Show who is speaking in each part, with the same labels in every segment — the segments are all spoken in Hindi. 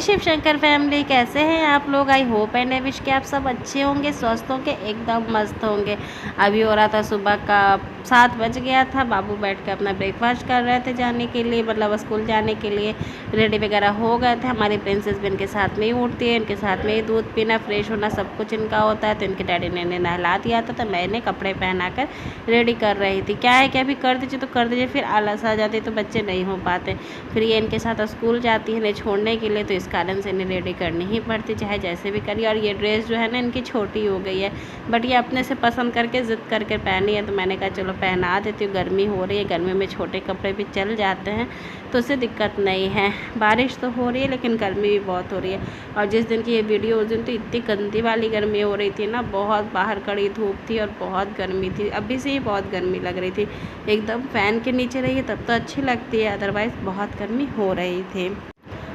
Speaker 1: शिव शंकर फैमिली, कैसे हैं आप लोग। I hope and I wish कि आप सब अच्छे होंगे, स्वस्थ होंगे, एकदम मस्त होंगे। अभी हो रहा था सुबह का 7 बज गया था। बाबू बैठ के अपना ब्रेकफास्ट कर रहे थे जाने के लिए, मतलब स्कूल जाने के लिए रेडी वगैरह हो गए थे। हमारी प्रिंसेस भी इनके साथ में ही उठती है, इनके साथ में ही दूध पीना, फ्रेश होना सब कुछ इनका होता है। तो इनके डैडी ने इन्हें नहला दिया था, तो मैंने कपड़े पहना कर रेडी कर रही थी। क्या है कि अभी कर दीजिए तो कर दीजिए, फिर आलस आ जाती तो बच्चे नहीं हो पाते। फिर ये इनके साथ स्कूल जाती है इन्हें छोड़ने के लिए, तो इस कारण से इन्हें रेडी करनी ही पड़ती, चाहे जैसे भी करिए। और ये ड्रेस जो है ना इनकी छोटी हो गई है, बट ये अपने से पसंद करके ज़िद करके पहनी है, तो मैंने कहा चलो पहना देती हूँ। गर्मी हो रही है, गर्मी में छोटे कपड़े भी चल जाते हैं तो उससे दिक्कत नहीं है। बारिश तो हो रही है लेकिन गर्मी भी बहुत हो रही है। और जिस दिन की ये वीडियो, उस दिन तो इतनी गंदी वाली गर्मी हो रही थी ना, बहुत बाहर कड़ी धूप थी और बहुत गर्मी थी। अभी से ही बहुत गर्मी लग रही थी, एकदम फ़ैन के नीचे रहिए तब तो अच्छी लगती है, अदरवाइज़ बहुत गर्मी हो रही थी।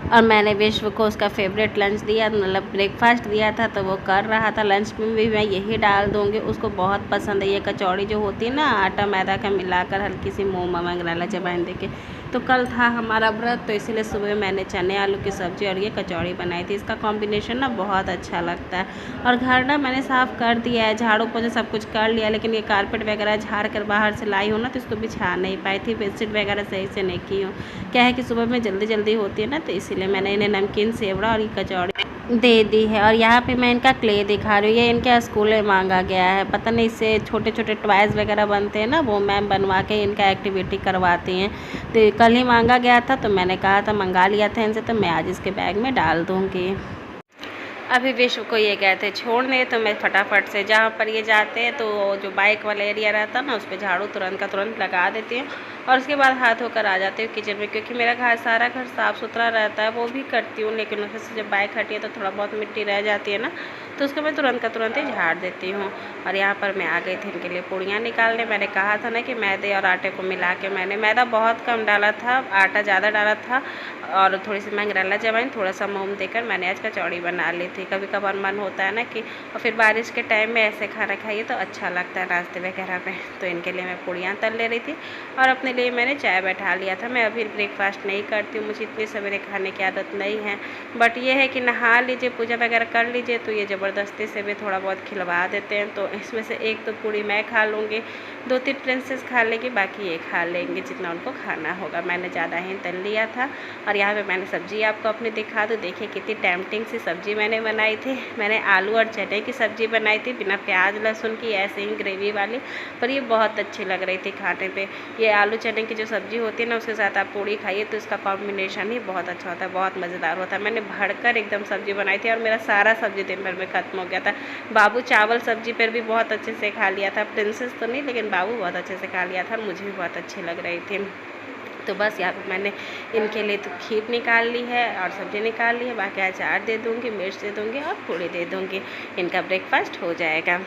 Speaker 1: और मैंने विश्व को उसका फेवरेट लंच दिया, मतलब ब्रेकफास्ट दिया था, तो वो कर रहा था। लंच में भी मैं यही डाल दूँगी, उसको बहुत पसंद है ये कचौड़ी जो होती है ना, आटा मैदा का मिलाकर हल्की सी मोम मंगराला जबाइन दे के। तो कल था हमारा व्रत, तो इसीलिए सुबह मैंने चने आलू की सब्ज़ी और ये कचौड़ी बनाई थी। इसका कॉम्बिनेशन ना बहुत अच्छा लगता है। और घर ना मैंने साफ़ कर दिया है, झाड़ू पोछा सब कुछ कर लिया, लेकिन ये कारपेट वगैरह झाड़ कर बाहर से लाई हूँ ना, तो इसको बिछा नहीं पाई थी, बेडशीट वगैरह सही से नहीं की हूँ। क्या है कि सुबह में जल्दी जल्दी होती है ना, तो इसीलिए मैंने इन्हें नमकीन सेवड़ा और ये कचौड़ी दे दी है। और यहाँ पे मैं इनका क्ले दिखा रही हूँ, ये इनके स्कूल में मांगा गया है। पता नहीं, इससे छोटे छोटे टॉयज़ वगैरह बनते हैं ना, वो मैम बनवा के इनका एक्टिविटी करवाती हैं। तो कल ही मांगा गया था, तो मैंने कहा था, मंगा लिया था इनसे, तो मैं आज इसके बैग में डाल दूँगी। अभी विश्व को ये गए थे छोड़ने, तो मैं फटाफट से, जहाँ पर ये जाते हैं तो जो बाइक वाला एरिया रहता है ना, उस पर झाड़ू तुरंत का तुरंत लगा देती हूँ। और उसके बाद हाथ होकर आ जाती हूँ किचन में, क्योंकि मेरा घर सारा घर साफ़ सुथरा रहता है, वो भी करती हूँ। लेकिन उसमें से जब बाइक हटी है तो थोड़ा बहुत मिट्टी रह जाती है ना, तो उसको मैं तुरंत का तुरंत ही झाड़ देती हूँ। और यहाँ पर मैं आ गई थी इनके लिए पूड़ियाँ निकालने। मैंने कहा था ना कि मैदे और आटे को मिला के, मैंने मैदा बहुत कम डाला था, आटा ज़्यादा डाला था, और थोड़ी सी मंगरेला जवाइन, थोड़ा सा मोम देकर मैंने आज कचौड़ी बना ली थी। कभी कभार मन होता है ना कि, और फिर बारिश के टाइम में ऐसे खाना खाइए तो अच्छा लगता है नाश्ते वगैरह में। तो इनके लिए मैं पूड़ियाँ तल ले रही थी, और अपने लिए मैंने चाय बैठा लिया था। मैं अभी ब्रेकफास्ट नहीं करती हूँ, मुझे इतनी सवेरे खाने की आदत नहीं है, बट ये है कि नहा लीजिए, पूजा वगैरह कर लीजिए, तो ये ज़बरदस्ती से भी थोड़ा बहुत खिलवा देते हैं। तो इसमें से एक तो पूड़ी मैं खा लूँगी, 2-3 प्रिंसेस खा लेंगी, बाकी ये खा लेंगे जितना उनको खाना होगा। मैंने ज़्यादा ही तल लिया था। और यहाँ पे मैंने सब्ज़ी आपको अपनी दिखा दूँ, देखिए कितनी टेम्पटिंग सी सब्ज़ी मैंने बनाई थी। मैंने आलू और चने की सब्ज़ी बनाई थी, बिना प्याज लहसुन की, ऐसे ही ग्रेवी वाली, पर ये बहुत अच्छी लग रही थी खाने पे। ये आलू चने की जो सब्ज़ी होती है ना, उसके साथ आप पूड़ी खाइए तो इसका कॉम्बिनेशन ही बहुत अच्छा होता है, बहुत मज़ेदार होता है। मैंने भरकर एकदम सब्ज़ी बनाई थी, और मेरा सारा सब्ज़ी दिन भर में ख़त्म हो गया था। बाबू चावल सब्ज़ी पर भी बहुत अच्छे से खा लिया था, प्रिंसेस तो नहीं, लेकिन बाबू बहुत अच्छे से खा लिया था, और मुझे भी बहुत अच्छी लग रही थी। तो बस यहाँ पे मैंने इनके लिए तो खीर निकाल ली है और सब्ज़ी निकाल ली है, बाकी अचार दे दूँगी, मिर्च दे दूँगी और पूड़ी दे दूँगी, इनका ब्रेकफास्ट हो जाएगा।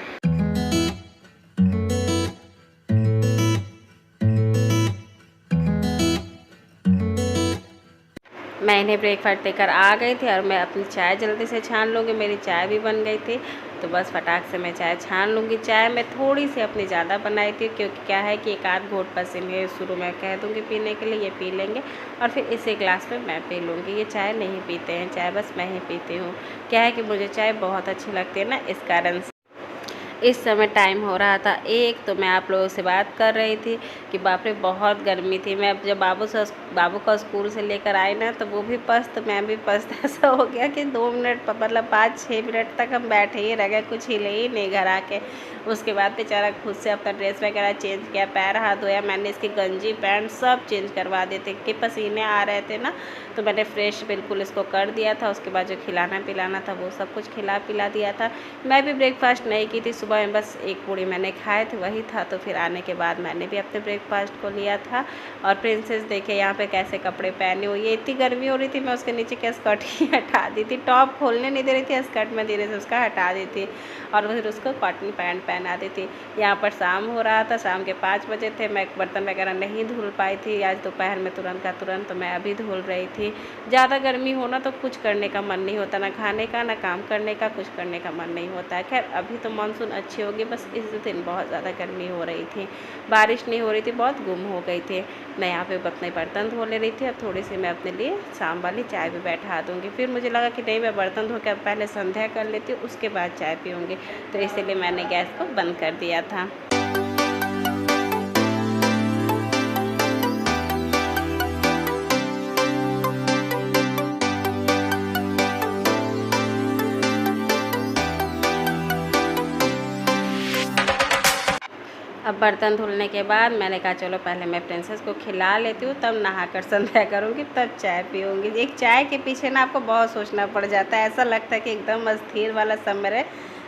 Speaker 1: मैं इन्हें ब्रेकफास्ट देकर आ गई थी, और मैं अपनी चाय जल्दी से छान लूँगी। मेरी चाय भी बन गई थी, तो बस फटाक से मैं चाय छान लूँगी। चाय मैं थोड़ी सी अपनी ज़्यादा बनाई थी, क्योंकि क्या है कि एक आध घूंट बस इन्हें शुरू में कह दूँगी पीने के लिए, ये पी लेंगे, और फिर इसी ग्लास में मैं पी लूँगी। ये चाय नहीं पीते हैं, चाय बस मैं ही पीती हूँ। क्या है कि मुझे चाय बहुत अच्छी लगती है ना, इस कारण से। इस समय टाइम हो रहा था 1, तो मैं आप लोगों से बात कर रही थी कि बाप रे बहुत गर्मी थी। मैं जब बाबू को स्कूल से लेकर आई ना, तो वो भी पस्त, मैं भी पस्त। ऐसा हो गया कि 2 मिनट, मतलब 5-6 मिनट तक हम बैठे ही रह गए, कुछ हिले ही नहीं घर आके। उसके बाद बेचारा खुद से अपना ड्रेस वगैरह चेंज किया, पैर हाथ धोया, मैंने इसकी गंजी पैंट सब चेंज करवा दिए थे कि पसीने आ रहे थे ना, तो मैंने फ्रेश बिल्कुल इसको कर दिया था। उसके बाद जो खिलाना पिलाना था वो सब कुछ खिला पिला दिया था। मैं भी ब्रेकफास्ट नहीं की थी, सुबह में बस एक पूड़ी मैंने खाए थे, वही था। तो फिर आने के बाद मैंने भी अपने ब्रेकफास्ट को लिया था। और प्रिंसेस देखिए यहाँ पे कैसे कपड़े पहने हुई है, इतनी गर्मी हो रही थी, मैं उसके नीचे के स्कर्ट ही हटा दी थी, टॉप खोलने नहीं दे रही थी, स्कर्ट में धीरे से उसका हटा दी थी, और फिर उसको कॉटन पैंट पहना दी थी। यहाँ पर शाम हो रहा था, शाम के 5 बजे थे। मैं बर्तन वगैरह नहीं धुल पाई थी आज दोपहर में, तुरंत का तुरंत, तो मैं अभी धुल रही थी। ज़्यादा गर्मी हो ना, तो कुछ करने का मन नहीं होता, ना खाने का, ना काम करने का, कुछ करने का मन नहीं होता है। खैर अभी तो मानसून अच्छी होगी। बस इस दिन बहुत ज़्यादा गर्मी हो रही थी, बारिश नहीं हो रही थी, बहुत गुम हो गई थी। मैं यहाँ पे अपने बर्तन धो ले रही थी। अब थोड़ी सी मैं अपने लिए शाम वाली चाय भी बैठा दूँगी। फिर मुझे लगा कि नहीं, मैं बर्तन धो के अब पहले संध्या कर लेती हूँ, उसके बाद चाय पीऊँगी, तो इसीलिए मैंने गैस को बंद कर दिया था। अब बर्तन धुलने के बाद मैंने कहा चलो पहले मैं प्रिंसेस को खिला लेती हूँ, तब नहाकर संध्या करूँगी, तब चाय पीऊँगी। एक चाय के पीछे ना आपको बहुत सोचना पड़ जाता है, ऐसा लगता है कि एकदम अस्थिर वाला समय है,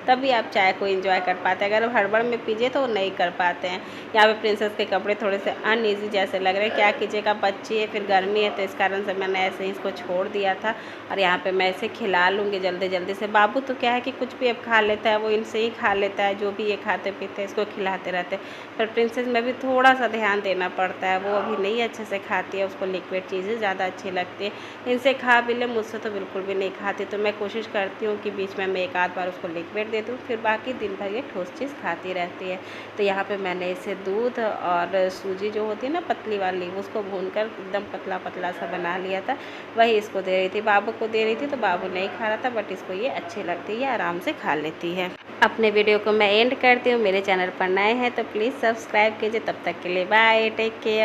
Speaker 1: तभी आप चाय को एंजॉय कर पाते हैं। अगर हड़बड़ में पीजिए तो वो नहीं कर पाते हैं। यहाँ पे प्रिंसेस के कपड़े थोड़े से अनईजी जैसे लग रहे हैं, क्या कीजिएगा, बच्ची है, फिर गर्मी है, तो इस कारण से मैंने ऐसे ही इसको छोड़ दिया था। और यहाँ पे मैं इसे खिला लूँगी जल्दी जल्दी से। बाबू तो क्या है कि कुछ भी अब खा लेता है, वो इनसे ही खा लेता है, जो भी ये खाते पीते हैं इसको खिलाते रहते हैं। पर प्रिंसेस में भी थोड़ा सा ध्यान देना पड़ता है, वो अभी नहीं अच्छे से खाती है, उसको लिक्विड चीज़ें ज़्यादा अच्छी लगती है। इनसे खा भी ले, मुझसे तो बिल्कुल भी नहीं खाती, तो मैं कोशिश करती हूँ कि बीच में मैं एक आध बार उसको लिक्विड दे दूँ, फिर बाकी दिन भर ये ठोस चीज़ खाती रहती है। तो यहाँ पे मैंने इसे दूध और सूजी जो होती है ना पतली वाली, उसको भूनकर एकदम पतला पतला सा बना लिया था, वही इसको दे रही थी। बाबू को दे रही थी तो बाबू नहीं खा रहा था, बट इसको ये अच्छी लगती है, आराम से खा लेती है। अपने वीडियो को मैं एंड करती हूँ। मेरे चैनल पर नए हैं तो प्लीज़ सब्सक्राइब कीजिए। तब तक के लिए बाय, टेक केयर।